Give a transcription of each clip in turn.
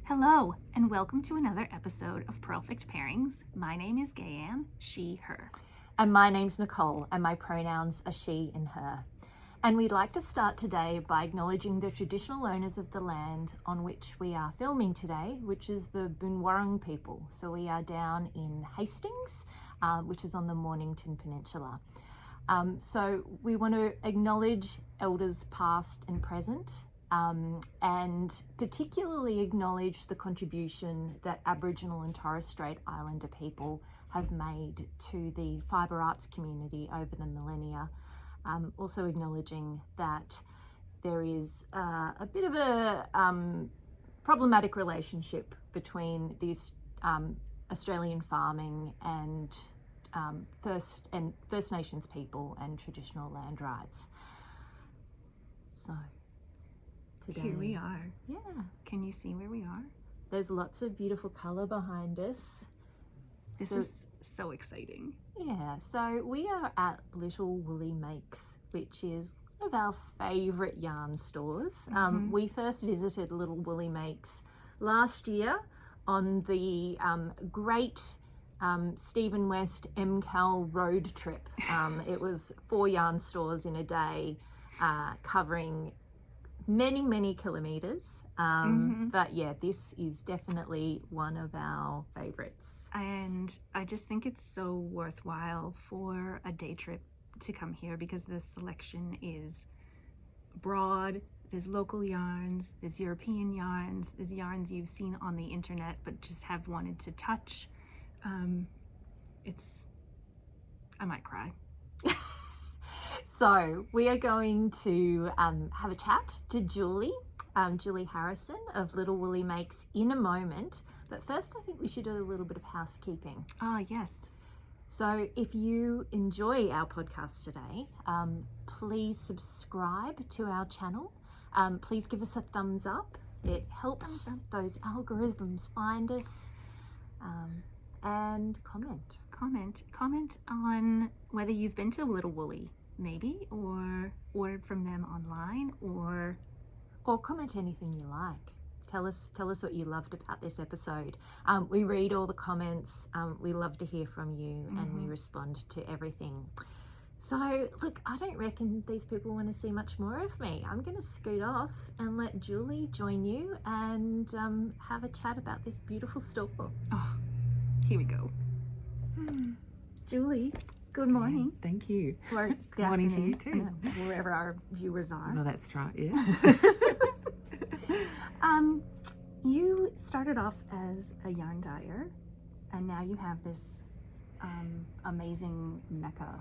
Hello, and welcome to another episode of Purlfect Pairings. My name is Gayanne, she, her. And my name's Nicole, and my pronouns are she and her. And we'd like to start today by acknowledging the traditional owners of the land on which we are filming today, which is the Boonwurrung people. So we are down in Hastings, which is on the Mornington Peninsula. So we want to acknowledge elders past and present, and particularly acknowledge the contribution that Aboriginal and Torres Strait Islander people have made to the fibre arts community over the millennia. Also acknowledging that there is a bit of a problematic relationship between these Australian farming and First Nations people and traditional land rights. So today, Here we are. Yeah, Can you see where we are? there's lots of beautiful colour behind us. This is so exciting. Yeah, so we are at Little Woolie Makes, which is one of our favourite yarn stores. We first visited Little Woolie Makes last year on the great Stephen West MCAL road trip. It was 4 yarn stores in a day, covering many kilometres. But yeah, this is definitely one of our favourites. And I just think it's so worthwhile for a day trip to come here because the selection is broad. There's local yarns, there's European yarns, there's yarns you've seen on the internet but just have wanted to touch. I might cry. So we are going to have a chat to Julie Harrison of Little Woolie Makes in a moment. But first, I think we should do a little bit of housekeeping. Ah, yes. So if you enjoy our podcast today, please subscribe to our channel. Please give us a thumbs up. It helps those algorithms find us. And comment on whether you've been to Little Woolie, maybe, or ordered from them online, or comment anything you like. Tell us what you loved about this episode. We read all the comments. We love to hear from you, and we respond to everything. So look, I don't reckon these people want to see much more of me. I'm going to scoot off and let Julie join you and have a chat about this beautiful store. Oh, here we go. Julie, good morning. Thank you. Or Good morning to you too. Wherever our viewers are. Well, that's right, yeah. You started off as a yarn dyer, and now you have this amazing mecca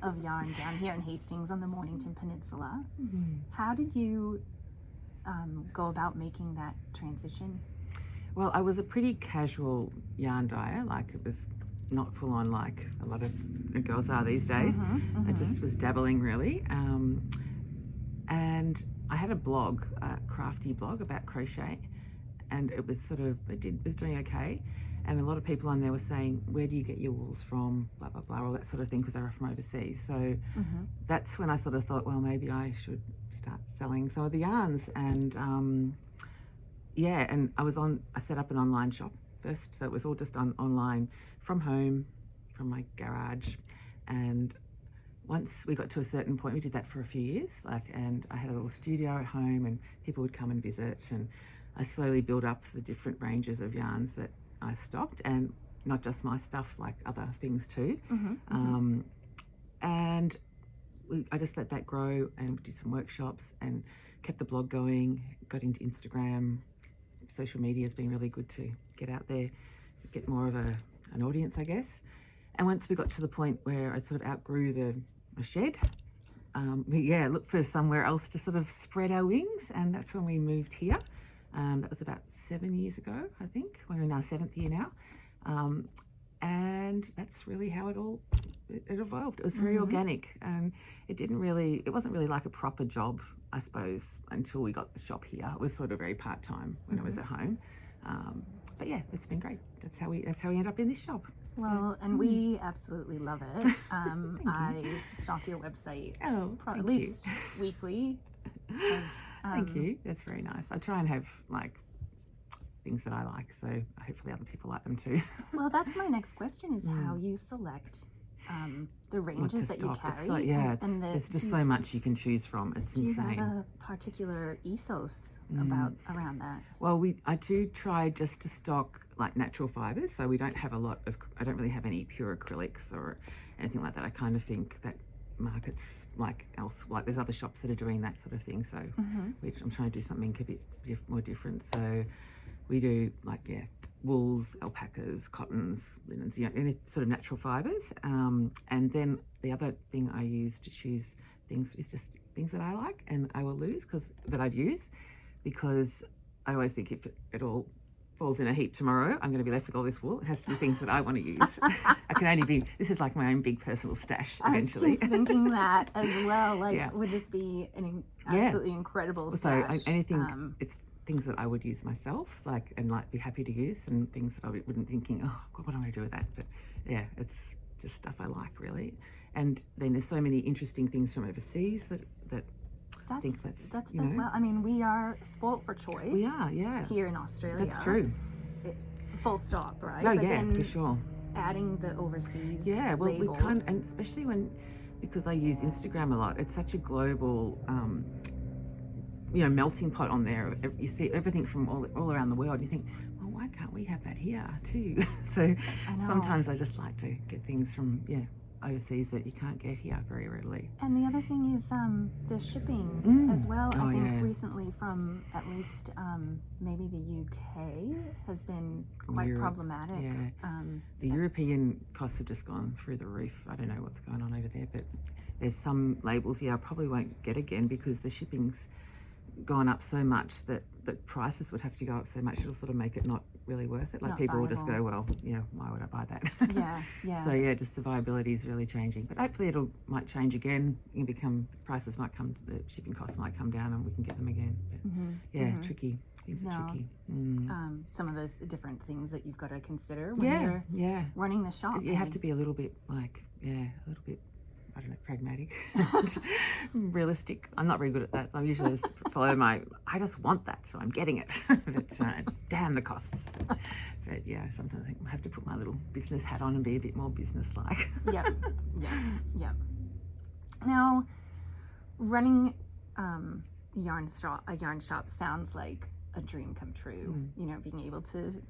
of yarn down here in Hastings on the Mornington Peninsula. How did you go about making that transition? Well, I was a pretty casual yarn dyer, like it was not full on like a lot of girls are these days. I just was dabbling really. And I had a blog, a crafty blog about crochet, and it was was doing okay. And a lot of people on there were saying, where do you get your wools from, blah, blah, blah, all that sort of thing, because they were from overseas. So that's when I sort of thought, well, maybe I should start selling some of the yarns. And yeah, and I set up an online shop first. So it was all just online from home, from my garage. And once we got to a certain point, we did that for a few years, and I had a little studio at home and people would come and visit, and I slowly built up the different ranges of yarns that I stocked, and not just my stuff, like other things too. And I just let that grow and did some workshops and kept the blog going, got into Instagram. Social media has been really good to get out there, get more of an audience, I guess. And once we got to the point where I sort of outgrew the shed, we looked for somewhere else to sort of spread our wings, and that's when we moved here. That was about 7 years ago, I think. We're in our 7th year now. And that's really how it evolved. It was very organic, and it wasn't really like a proper job, I suppose, until we got the shop here. It was sort of very part-time when I was at home. But yeah, it's been great. That's how we ended up in this shop. Well, and we absolutely love it. I stalk your website at least weekly. Thank you. That's very nice. I try and have like things that I like. So hopefully other people like them too. Well, that's my next question is how you select the ranges that you carry. It's so, yeah, and it's just so much you can choose from. It's do insane. you have a particular ethos around that? Well, I do try just to stock like natural fibres, so we don't have I don't really have any pure acrylics or anything like that. I kind of think that markets like there's other shops that are doing that sort of thing, so which I'm trying to do something a bit more different. So we do wools, alpacas, cottons, linens, any sort of natural fibres. And then the other thing I use to choose things is just things that I like and I will lose that I'd use, because I always think if it all falls in a heap tomorrow, I'm going to be left with all this wool. It has to be things that I want to use. This is like my own big personal stash eventually. I was just thinking that as well. Would this be an absolutely incredible stash? So anything, it's things that I would use myself, and be happy to use, and things that I wouldn't thinking, oh God, what am I going to do with that? But yeah, it's just stuff I like really. And then there's so many interesting things from overseas that that's as well. I mean, we are spoilt for choice. We are, yeah. Here in Australia. That's true. Full stop, right? Oh, but yeah, then for sure. adding the overseas well, labels. we can't, and especially because I use Instagram a lot, it's such a global, melting pot on there. You see everything from all around the world. You think, well, why can't we have that here too? So sometimes I just like to get things from overseas that you can't get here very readily. And the other thing is the shipping as well. I think recently from at least maybe the UK has been quite problematic. Yeah. The European costs have just gone through the roof. I don't know what's going on over there, but there's some labels I probably won't get again because the shipping's gone up so much that prices would have to go up so much it'll sort of make it not really worth it. Like people will just go, well, why would I buy that? Yeah. So just the viability is really changing, but hopefully might change again. Prices might the shipping costs might come down and we can get them again. But tricky. Things are tricky. Some of those different things that you've got to consider when you're running the shop. You have to be a little bit I don't know, pragmatic, realistic. I'm not very good at that. I usually just follow I just want that, so I'm getting it. But damn the costs. But sometimes I think I have to put my little business hat on and be a bit more business-like. Yeah. Now, running a yarn shop sounds like a dream come true. Being able to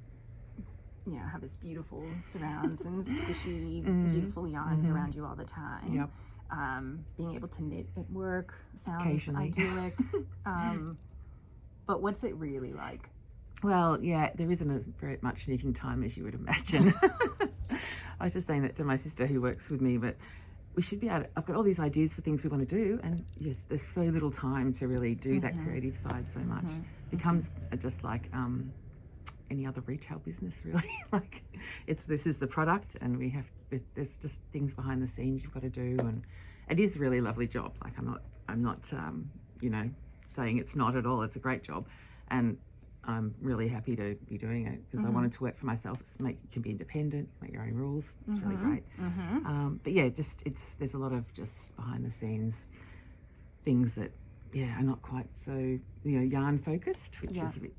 have this beautiful surrounds and squishy, beautiful yarns around you all the time. Yep. Being able to knit at work sounds occasionally idyllic. But what's it really like? Well, there isn't as very much knitting time as you would imagine. I was just saying that to my sister who works with me, but we should be able to, I've got all these ideas for things we want to do, and yes, there's so little time to really do that creative side so much. It becomes just like any other retail business really. This is the product, and there's just things behind the scenes you've got to do, and it is a really lovely job. I'm not saying it's not at all. It's a great job, and I'm really happy to be doing it because I wanted to work for myself. You can be independent, make your own rules. It's really great. But there's a lot of just behind the scenes things that are not quite so yarn focused, which is a bit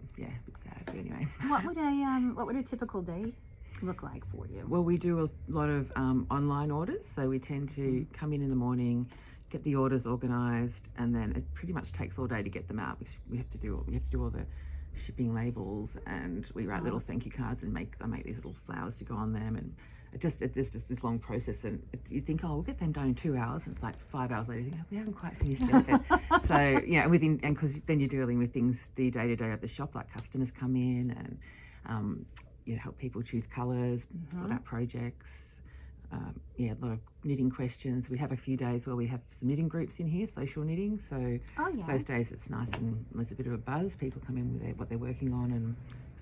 sad. But anyway, what would a typical day look like for you? Well, we do a lot of online orders, so we tend to come in the morning, get the orders organised, and then it pretty much takes all day to get them out because we have to do all the shipping labels, and we write little thank you cards and I make these little flowers to go on them, and it's just this long process, and you think, we'll get them done in 2 hours, and it's like 5 hours later you think, we haven't quite finished yet. So because then you're dealing with things the day-to-day of the shop, like customers come in and help people choose colours, sort out projects, a lot of knitting questions. We have a few days where we have some knitting groups in here, social knitting, so those days it's nice and there's a bit of a buzz. People come in with what they're working on and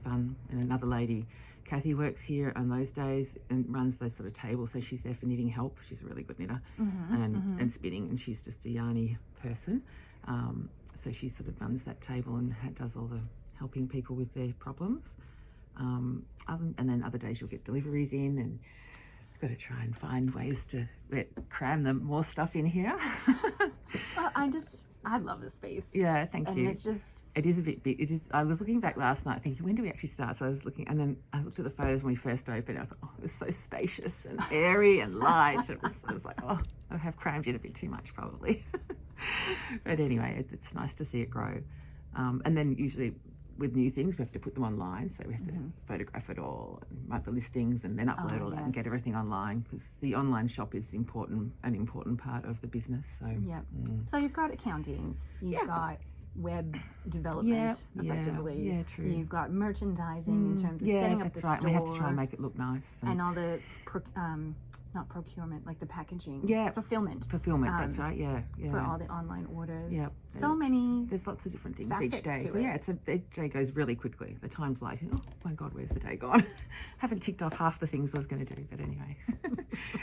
fun. And another lady, Kathy, works here on those days and runs those sort of tables, so she's there for knitting help. She's a really good knitter and spinning, and she's just a yarny person, so she sort of runs that table and does all the helping people with their problems. And then other days you'll get deliveries in, and got to try and find ways to cram more stuff in here. Well, I love the space. Yeah, thank And you. it's just, It is a bit big. It is. I was looking back last night thinking, when do we actually start? So I was looking, and then I looked at the photos when we first opened. And I thought, oh, it was so spacious and airy and light. I was like, oh, I have crammed in a bit too much probably. But anyway, it's nice to see it grow. And then usually with new things, we have to put them online. So we have to photograph it all, and write the listings, and then upload all that and get everything online, because the online shop is an important part of the business. So yep. So you've got accounting, you've got web development, effectively. Yeah, true. You've got merchandising in terms of setting up the store. We have to try and make it look nice. And all the, not procurement, like the packaging. Yeah. Fulfillment. That's right, yeah. For all the online orders. Yeah. So many. There's lots of different things facets each day. to So yeah, each day goes really quickly. The time's like, oh my God, where's the day gone? Haven't ticked off half the things I was going to do, but anyway.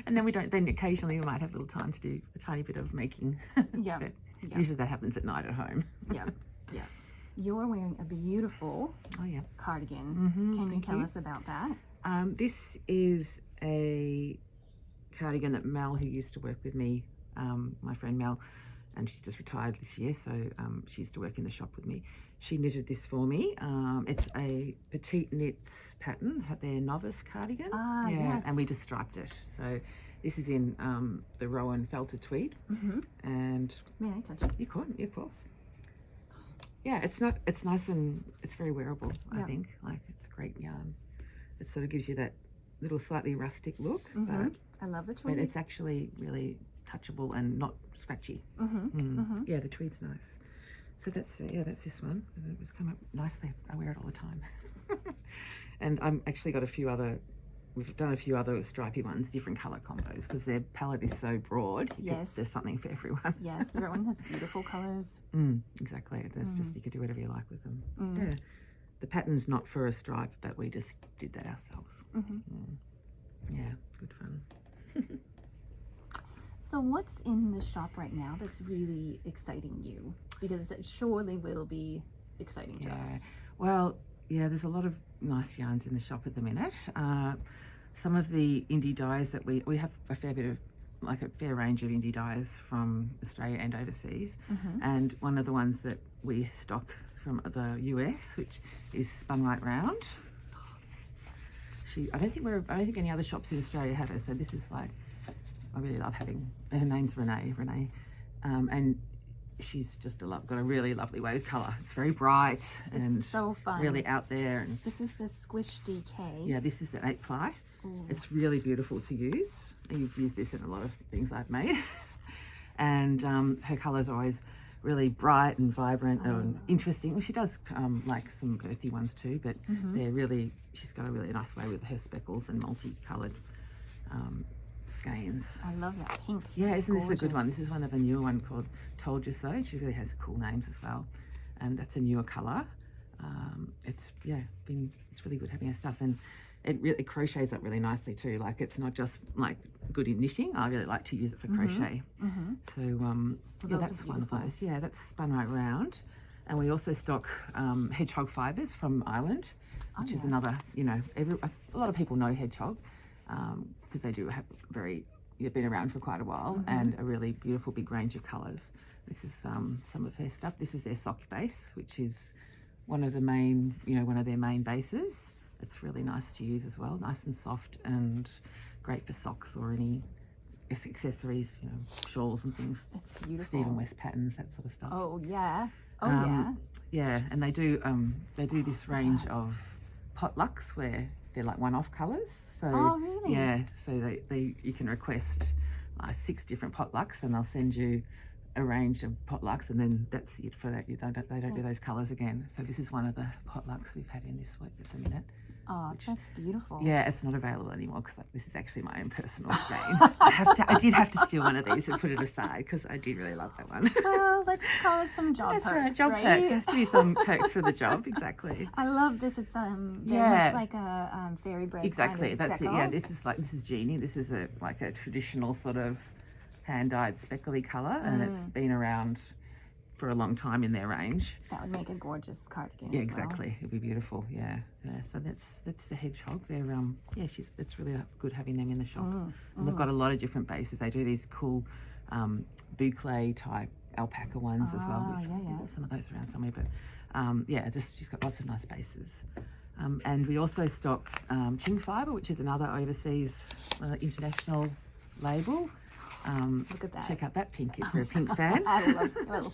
And then occasionally we might have a little time to do a tiny bit of making. Yeah. Usually that happens at night at home. Yeah. You're wearing a beautiful cardigan. Can you tell us about that? This is a cardigan that Mel, who used to work with me, my friend Mel, and she's just retired this year, so she used to work in the shop with me. She knitted this for me. It's a petite knits pattern, their novice cardigan. Yes. And we just striped it. So this is in the Rowan felted tweed. And may I touch it? You could, of course. Yeah, it's nice and it's very wearable, I think. Like, it's a great yarn. It sort of gives you that little slightly rustic look, but I love the tweed. but it's actually really touchable and not scratchy. Yeah, the tweed's nice. So that's this one. And it was come up nicely. I wear it all the time. And I'm actually got we've done a few other stripy ones, different colour combos, because their palette is so broad. There's something for everyone. Yes, everyone has beautiful colours. Exactly. There's just, you can do whatever you like with them. Yeah. The pattern's not for a stripe, but we just did that ourselves. Yeah, good fun. So what's in the shop right now that's really exciting you? Because it surely will be exciting to us. Well, yeah, there's a lot of nice yarns in the shop at the minute. Some of the indie dyes that we have a fair range of indie dyes from Australia and overseas. And one of the ones that we stock from the US, which is spun right round. I don't think any other shops in Australia have her. So this is like, I really love having. Her name's Renee, and she's just got a really lovely way with colour. It's very bright and so fun. Really out there. And this is the Squish DK. Yeah, this is the 8-ply. It's really beautiful to use. You've used this in a lot of things I've made. And her colours are always really bright and vibrant and interesting. Well, she does like some earthy ones too, but she's got a really nice way with her speckles and multicoloured skeins. I love that pink. Yeah, isn't this a good one? This is one of a newer one called Told You So. She really has cool names as well, and that's a newer colour. It's really good having her stuff, and it crochets up really nicely too. Like, it's not just like good in knitting. I really like to use it for crochet. So that's one of those. Yeah, that's spun right round. And we also stock hedgehog fibres from Ireland, which is another, a lot of people know hedgehog because they do have they've been around for quite a while, and a really beautiful big range of colours. This is some of her stuff. This is their sock base, which is one of their main bases. It's really nice to use as well, nice and soft and great for socks or any accessories, shawls and things. It's beautiful. Stephen West patterns, that sort of stuff. Oh yeah. Oh yeah. And they do this range of potlucks where they're like one-off colours. So really? Yeah. So you can request 6 different potlucks, and they'll send you a range of potlucks, and then that's it for that. They don't do those colours again. So this is one of the potlucks we've had in this week at the minute. Oh, that's beautiful. Yeah, it's not available anymore because this is actually my own personal skein. I did have to steal one of these and put it aside because I did really love that one. Well, let's call it some job perks. That's right, job perks. There has to be some perks for the job, exactly. I love this. It's very much like a fairy bread. Exactly, kind of that's speckle. it. Yeah, this is Jeannie. This is a traditional sort of hand-dyed speckly colour, and it's been around for a long time in their range. That would make a gorgeous cardigan. Yeah, as exactly. Well. It'd be beautiful. Yeah. So that's the hedgehog. They're it's really good having them in the shop. And they've got a lot of different bases. They do these cool boucle type alpaca ones as well. Ah, yeah. Some of those around somewhere, but yeah, just she's got lots of nice bases. And we also stock Ching Fibre, which is another overseas international label. Look at that. Check out that pink if you're a pink fan. I love well,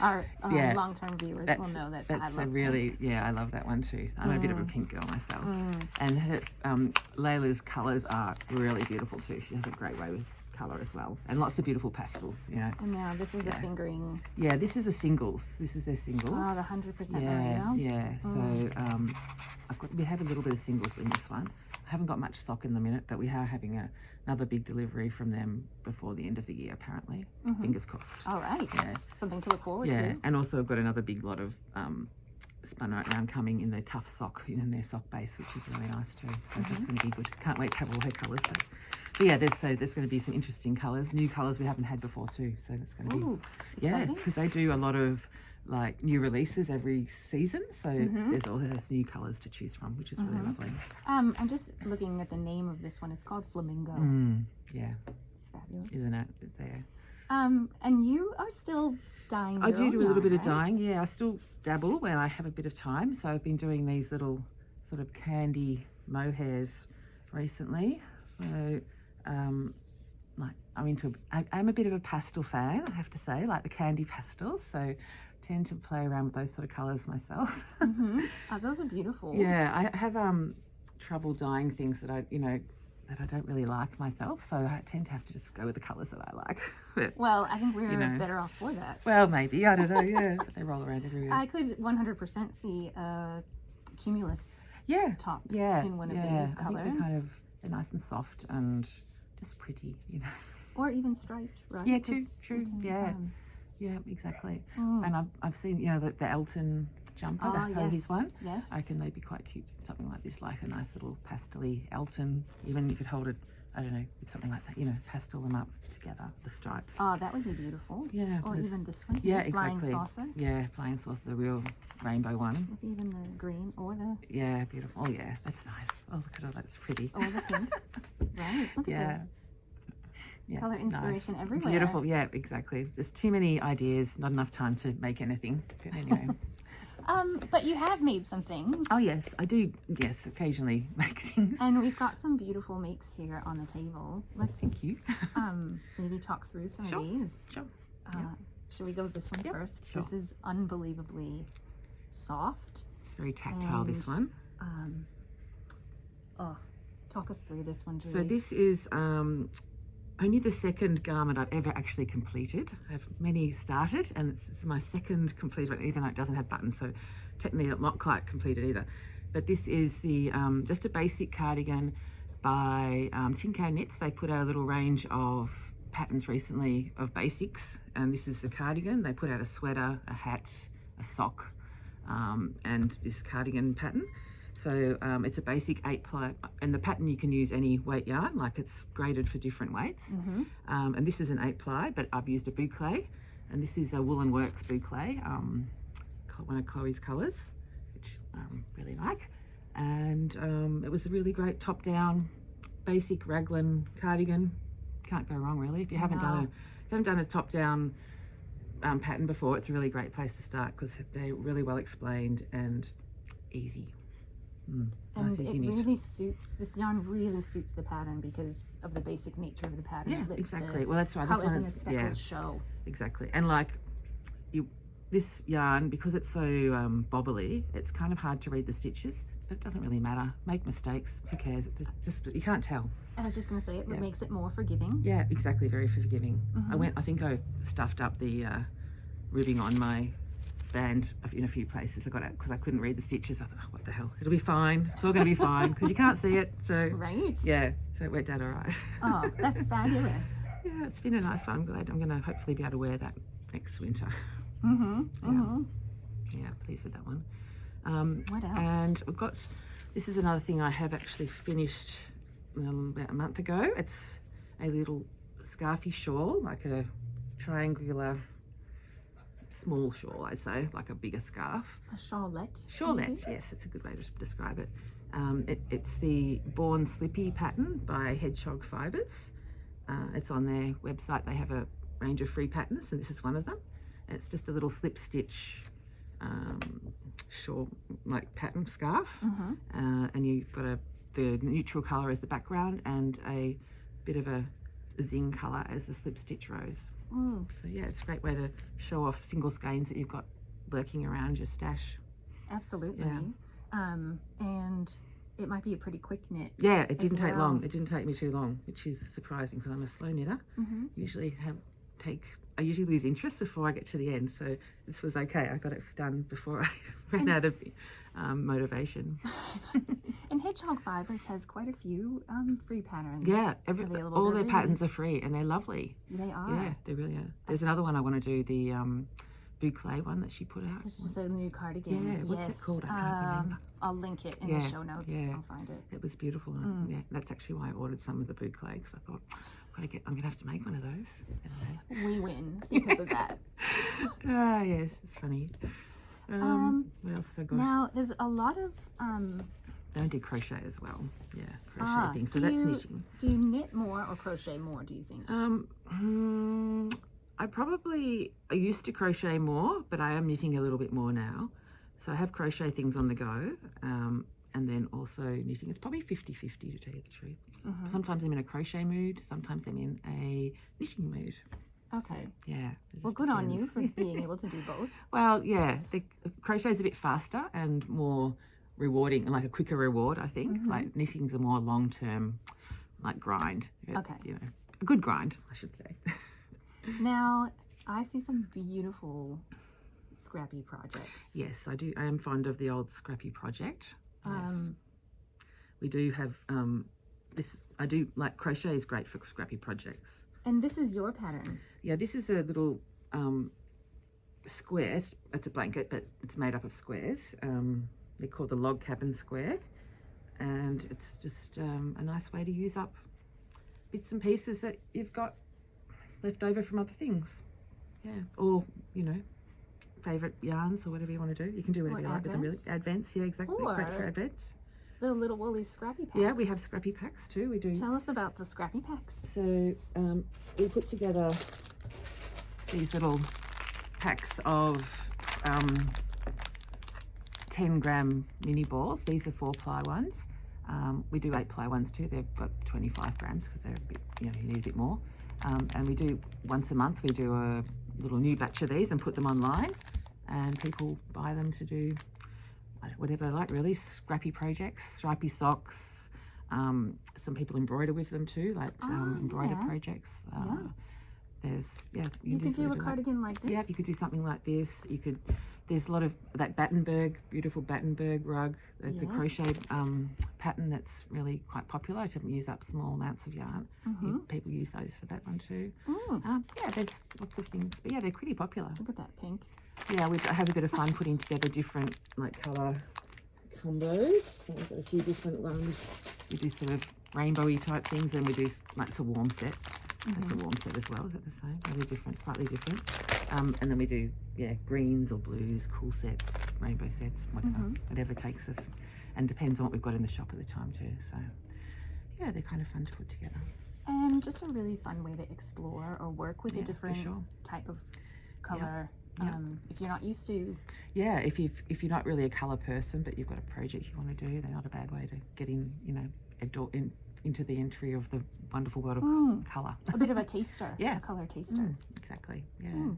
our Yeah. long-term viewers will know that I That's love a really, yeah, I love that one too. I'm a bit of a pink girl myself. And her, Layla's colours are really beautiful too. She has a great way with colour as well. And lots of beautiful pastels, you know. And now this is a Yeah. fingering. Yeah, this is a singles. This is their singles. Oh, the 100% Yeah, merino. yeah. So we have a little bit of singles in this one. I haven't got much stock in the minute, but we are having another big delivery from them before the end of the year, apparently. Fingers crossed. All right. Yeah. Something to look forward Yeah, to. and also I've got another big lot of spun right round coming in their tough sock, in their sock base, which is really nice too. So that's going to be good. Can't wait to have all her colours. But yeah, there's going to be some interesting colours, new colours we haven't had before too. So that's going to be Ooh, yeah, exciting. because they do a lot of like new releases every season. So there's all those new colours to choose from, which is really lovely. I'm just looking at the name of this one. It's called Flamingo. Yeah, It's fabulous. isn't it? There. And you are still dyeing. I your do own do a little bit of yarn, right? dyeing. Yeah, I still dabble when I have a bit of time. So I've been doing these little sort of candy mohairs recently. So like I'm a bit of a pastel fan, I have to say, like the candy pastels. So tend to play around with those sort of colours myself. Oh, those are beautiful. Yeah, I have trouble dyeing things that I don't really like myself, so I tend to have to just go with the colours that I like. But, Well, I think we're You know. better off for that. well, maybe, I don't know, yeah, they roll around everywhere. I could 100% see a cumulus Yeah, top yeah, in one of yeah. these I think colours. they're nice and soft and just pretty, you know. Or even striped, right? Yeah, 'Cause true, you can, yeah. Yeah, exactly. mm. And I've seen, the Elton jumper, Oh, his yes. one. Yes. I reckon they'd be quite cute, something like this, like a nice little pastel-y Elton. Even you could hold it, I don't know, with something like that, pastel them up together, the stripes. Oh, that would be beautiful. Yeah. Or there's- even this one. yeah, the flying exactly. saucer. Yeah, flying saucer, the real rainbow one. With even the green or the Yeah, beautiful. Oh, yeah, that's nice. Oh, look at all that's pretty. or the pink. Right. Look Yeah. at this. Yeah, Colour inspiration nice. everywhere. Beautiful, yeah, exactly. Just too many ideas, not enough time to make anything. But anyway. But you have made some things. Oh, yes, I do, yes, occasionally make things. And we've got some beautiful makes here on the table. Let's Thank you. maybe talk through some Sure. of these. Sure. Should we go with this one Yep, first? sure. This is unbelievably soft. It's very tactile, this one. Talk us through this one, Julie. So this is only the second garment I've ever actually completed. I have many started, and it's my second completed one, even though it doesn't have buttons, so technically not quite completed either. But this is the just a basic cardigan by Tin Can Knits. They put out a little range of patterns recently of basics, and this is the cardigan. They put out a sweater, a hat, a sock, and this cardigan pattern. So it's a basic 8-ply, and the pattern you can use any weight yarn, like it's graded for different weights. And this is an 8-ply, but I've used a boucle, and this is a Woolen Works boucle, one of Chloe's colours, which I really like. And it was a really great top-down, basic raglan cardigan. Can't go wrong, really. If you haven't done a top-down pattern before, it's a really great place to start because they're really well explained and easy. And nice, it easy knit. really suits, this yarn really suits the pattern because of the basic nature of the pattern. Yeah, It lets exactly. the Well, that's right. This colours one and the is, speckles show. exactly. And like this yarn, because it's so bobbly, it's kind of hard to read the stitches, but it doesn't really matter. Make mistakes, who cares? It just you can't tell. I was just going to say, it Yeah. makes it more forgiving. Yeah, exactly. Very forgiving. I think I stuffed up the ribbing on my band in a few places. I got it because I couldn't read the stitches. I thought, oh, what the hell? It'll be fine. It's all going to be fine because you can't see it. So Right? yeah, so it went out all right. Oh, that's fabulous. Yeah, it's been a nice one. I'm glad I'm going to hopefully be able to wear that next winter. Yeah, pleased with that one. What else? And we've got, this is another thing I have actually finished about a month ago. It's a little scarfy shawl, like a triangular small shawl, I'd say, like a bigger scarf. A shawlette. Shawlette, yes, it's a good way to describe it. It's the Born Slippy pattern by Hedgehog Fibres. It's on their website. They have a range of free patterns, and this is one of them. It's just a little slip stitch shawl, like pattern scarf, and you've got the neutral colour as the background and a bit of a zing colour as the slip stitch rows. So yeah, it's a great way to show off single skeins that you've got lurking around your stash. Absolutely. Yeah. And it might be a pretty quick knit. Yeah, it didn't as take well. long. It didn't take me too long, which is surprising because I'm a slow knitter. I usually lose interest before I get to the end, so this was okay. I got it done before I ran out of motivation. And Hedgehog Fibers has quite a few free patterns. Yeah, available. all They're their really- patterns are free and they're lovely. They are. Yeah, they really are. There's another one I want to do, the boucle one that she put out. It's just a new cardigan. Yeah, what's it called? I can't remember. I'll link it in the show notes. Yeah. I'll find it. It was beautiful. Yeah, that's actually why I ordered some of the boucle, because I thought, I'm gonna have to make one of those. Anyway. We win because of that. Ah, yes, it's funny. What else have I got? Now, there's a lot of I do crochet as well. Yeah, crochet things. So that's knitting. Do you knit more or crochet more, do you think? I used to crochet more, but I am knitting a little bit more now. So I have crochet things on the go, and then also knitting. It's probably 50-50 to tell you the truth. So sometimes I'm in a crochet mood, sometimes I'm in a knitting mood. Okay. So, yeah. Well, good on you for being able to do both. Well, yeah, the crochet is a bit faster and more rewarding, and like a quicker reward, I think. Like knitting's a more long-term, like grind. Okay. You know, a good grind, I should say. Now, I see some beautiful Scrappy Projects. Yes, I do. I am fond of the old Scrappy Project. Yes. We do have this. I do like crochet is great for Scrappy Projects. And this is your pattern. Yeah, this is a little square. It's a blanket, but it's made up of squares. They're called the log cabin square, and it's just a nice way to use up bits and pieces that you've got left over from other things. Yeah, or favorite yarns or whatever you want to do. You can do whatever you like with them, really. Advents, yeah, exactly. Great for advents. The Little Woolie Scrappy Packs. Yeah, we have Scrappy Packs too. We do. Tell us about the Scrappy Packs. So we put together these little packs of 10-gram mini balls. These are 4-ply ones. We do 8-ply ones too. They've got 25 grams because they're a bit, you need a bit more. And we do once a month. We do a little new batch of these and put them online, and people buy them to do whatever they like, really. Scrappy projects, stripy socks. Some people embroider with them too, like embroider projects. You could do a cardigan like this. Yeah, you could do something like this. You could. There's a lot of that beautiful Battenberg rug. It's a crochet pattern that's really quite popular to use up small amounts of yarn. People use those for that one too. Yeah, there's lots of things, but yeah, they're pretty popular. Look at that pink. Yeah, we have a bit of fun putting together different colour combos. So we've got a few different ones. We do sort of rainbowy type things, and we do it's a warm set. It's a warm set as well. Is that the same? Maybe different, slightly different. And then we do greens or blues, cool sets, rainbow sets, whatever takes us, and depends on what we've got in the shop at the time too. So yeah, they're kind of fun to put together. And just a really fun way to explore or work with a different type of color. If you're not used to. Yeah, if you're not really a colour person, but you've got a project you want to do, they're not a bad way to get in, into the entry of the wonderful world of colour. A bit of a taster. A colour taster. Exactly. Yeah.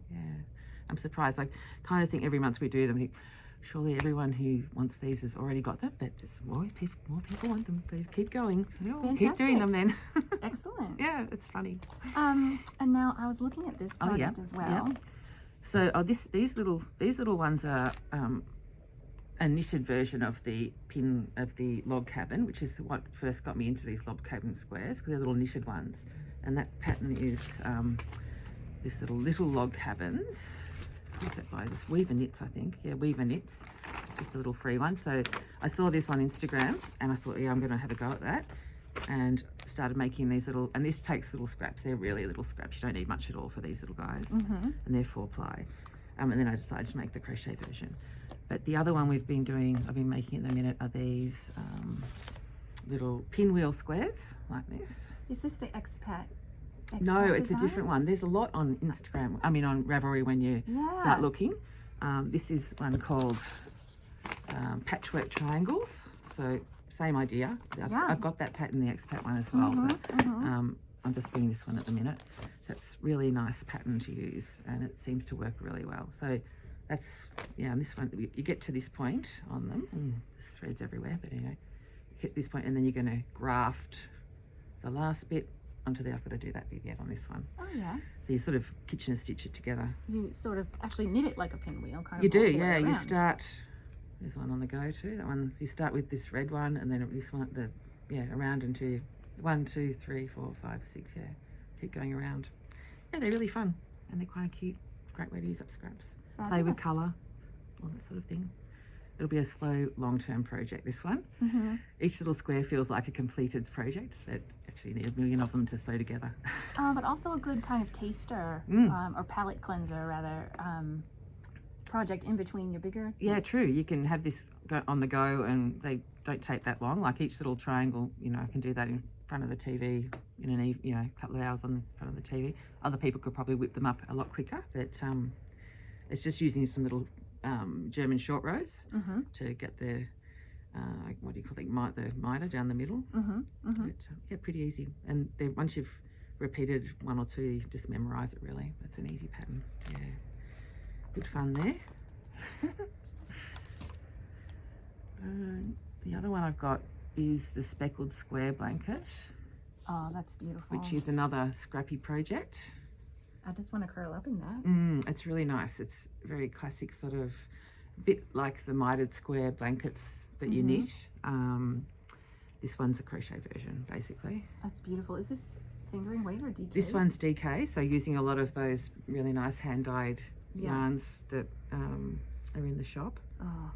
I'm surprised. I kind of think every month we do them, surely everyone who wants these has already got them, but just more people want them. Please keep going. Keep doing them then. Excellent. Yeah, it's funny. And now I was looking at this project as well. Yeah. So these little ones are a knitted version of the log cabin, which is what first got me into these log cabin squares, because they're little knitted ones. And that pattern is this little log cabins. What's that by? This Weaver Knits, I think. Yeah, Weaver Knits. It's just a little free one. So I saw this on Instagram, and I thought, yeah, I'm going to have a go at that. And started making these little, and this takes little scraps. They're really little scraps. You don't need much at all for these little guys. And they're 4-ply. And then I decided to make the crochet version. But the other one I've been making at the minute, are these little pinwheel squares like this. Is this the expat No, expert it's a different one. designs? There's a lot on Instagram. I mean, on Ravelry when you Yeah. start looking. This is one called Patchwork Triangles. So same idea. Yeah. I've got that pattern, the expat one as well. But, I'm just doing this one at the minute. So it's really nice pattern to use, and it seems to work really well. So that's, yeah, and this one, you get to this point on them, and there's threads everywhere, but anyway, hit this point and then you're going to graft the last bit onto the, I've got to do that bit yet on this one. Oh yeah. So you sort of kitchen stitch it together. You sort of actually knit it like a pinwheel, kind of. You do, all the way yeah. You around. start, there's one on the go too. That one's, you start with this red one and then this one, around into 1, 2, 3, 4, 5, 6, yeah. Keep going around. Yeah, they're really fun and they're quite cute. Great way to use up scraps. Play with Fabulous. colour, all that sort of thing. It'll be a slow, long-term project, this one. Each little square feels like a completed project, but actually you need a million of them to sew together. But also a good kind of taster or palette cleanser rather project in between your bigger. Yeah, true. You can have this go on the go and they don't take that long. Like each little triangle, I can do that in front of the TV in a couple of hours on front of the TV. Other people could probably whip them up a lot quicker, but it's just using some little German short rows to get the what do you call it, the miter down the middle. But, yeah, pretty easy. And then once you've repeated one or two, you just memorize it really. It's an easy pattern. Yeah, good fun there. The other one I've got is the speckled square blanket, Oh, that's beautiful. which is another Scrappy project. I just want to curl up in that. It's really nice. It's very classic, sort of bit like the mitered square blankets that you knit. This one's a crochet version, basically. That's beautiful. Is this fingering weight or DK? This one's DK, so using a lot of those really nice hand-dyed yarns that are in the shop. Oh,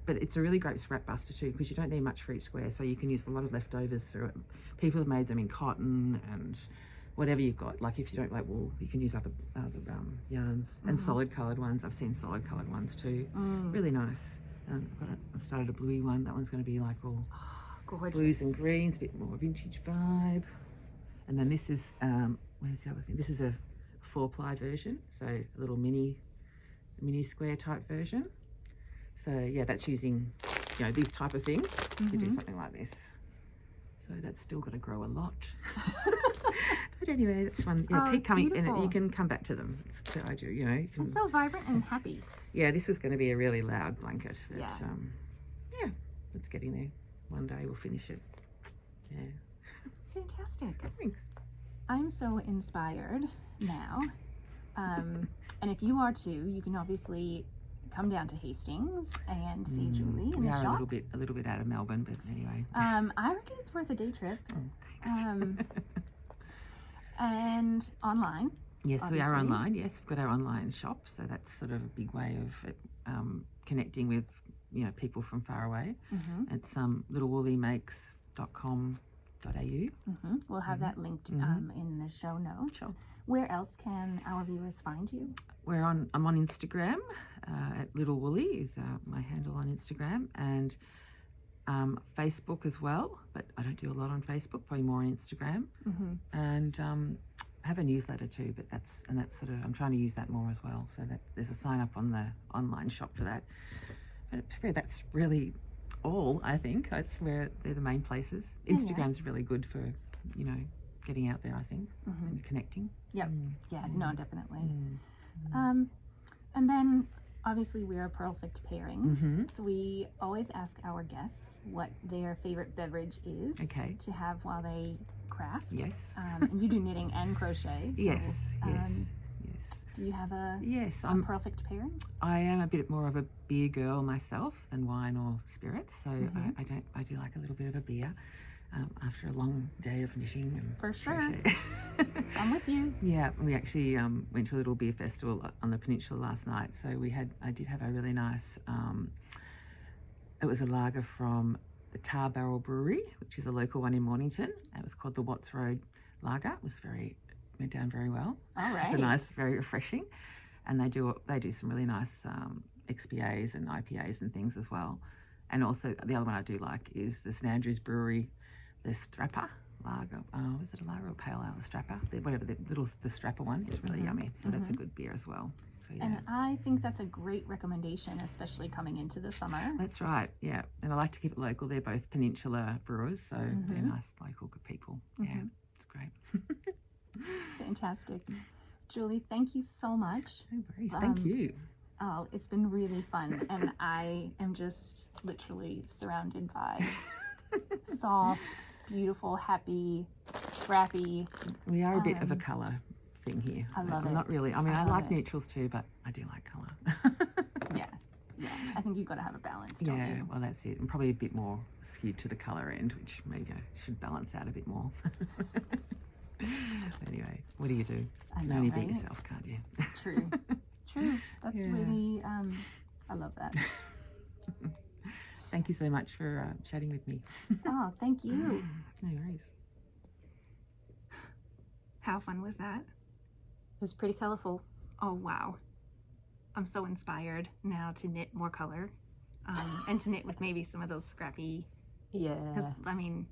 But it's a really great scrap buster too, because you don't need much for each square, so you can use a lot of leftovers through it. People have made them in cotton and whatever you've got. Like if you don't like wool, you can use other yarns and solid coloured ones. I've seen solid coloured ones too. Really nice. I've started a bluey one. That one's going to be like all gorgeous. blues and greens, a bit more vintage vibe. And then this is where's the other thing? This is a 4-ply version, so a little mini square type version. So yeah, that's using these type of things to do something like this. So that's still got to grow a lot. But anyway, that's one. Yeah, keep coming, and you can come back to them. It's the idea, You can, It's so vibrant and happy. yeah, this was going to be a really loud blanket, but Yeah. Yeah, it's getting there. One day we'll finish it. Yeah. Fantastic. Thanks. I'm so inspired now. And if you are too, you can obviously come down to Hastings and see Julie in We the are shop. a little bit out of Melbourne, but anyway. I reckon it's worth a day trip. And online. Yes, we are obviously. online. Yes, we've got our online shop, so that's sort of a big way of connecting with people from far away. It's littlewooliemakes.com.au. We'll have that linked in the show notes. Sure. Where else can our viewers find you? I'm on Instagram at Little Woolie is my handle on Instagram, and Facebook as well, but I don't do a lot on Facebook, probably more on Instagram. And I have a newsletter too, but that's sort of, I'm trying to use that more as well, so that there's a sign up on the online shop for that. But that's really all, I think. That's where they're the main places. Instagram's really good for getting out there, I think, and connecting. Yep. Yeah, no, definitely. And then obviously we are Purlfect Pairings, so we always ask our guests what their favorite beverage is to have while they craft. Yes. And you do knitting and crochet. So, Yes. Do you have a I'm Purlfect pairing? I am a bit more of a beer girl myself than wine or spirits, so I do like a little bit of a beer after a long day of knitting and For sure. crochet. I'm with you. Yeah, we actually went to a little beer festival on the peninsula last night, so I did have a really nice it was a lager from the Tar Barrel Brewery, which is a local one in Mornington. It was called the Watts Road Lager. It went down very well. All right. It's a nice, very refreshing, and they do some really nice XPAs and IPAs and things as well. And also the other one I do like is the St Andrews Brewery, the Strapper lager. Oh, is it a lager or pale ale? The strapper, whatever the strapper one is really yummy. So that's a good beer as well. So yeah. And I think that's a great recommendation, especially coming into the summer. That's right, yeah. And I like to keep it local. They're both peninsula brewers, so they're nice local good people. Yeah, it's great. Fantastic. Julie, thank you so much. No worries, thank you. Oh, it's been really fun, and I am just literally surrounded by soft, beautiful, happy, scrappy. We are a bit of a colour thing here. I love it. Not really. I mean, I love like it. neutrals too, but I do like colour. Yeah. I think you've got to have a balance, don't Yeah, you? well, that's it. And probably a bit more skewed to the colour end, which maybe I should balance out a bit more. Anyway, what do you do? I You know, can only right? beat yourself, can't you? True. That's Yeah. really, I love that. Thank you so much for chatting with me. Oh, thank you. No worries. How fun was that? It was pretty colourful. Oh, wow. I'm so inspired now to knit more color, and to knit with maybe some of those scrappy, Yeah. because, I mean,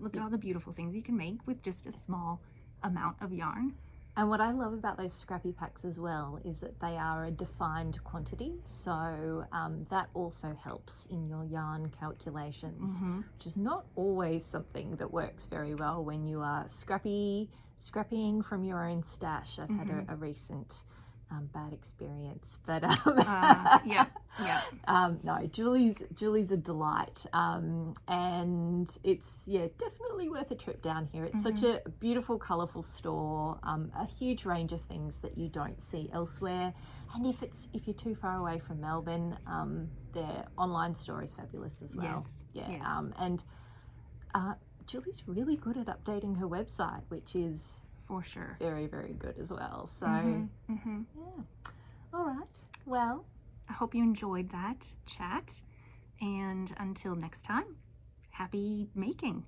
look at all the beautiful things you can make with just a small amount of yarn. And what I love about those scrappy packs as well is that they are a defined quantity, so that also helps in your yarn calculations, which is not always something that works very well when you are scrappying from your own stash. I've had a recent bad experience, but Yeah. no, Julie's a delight, and it's definitely worth a trip down here. It's such a beautiful, colourful store, a huge range of things that you don't see elsewhere. And if you're too far away from Melbourne, their online store is fabulous as well. Yes. And Julie's really good at updating her website, which is For sure. very, very good as well. So Mm-hmm. yeah. All right. Well, I hope you enjoyed that chat, and until next time, happy making.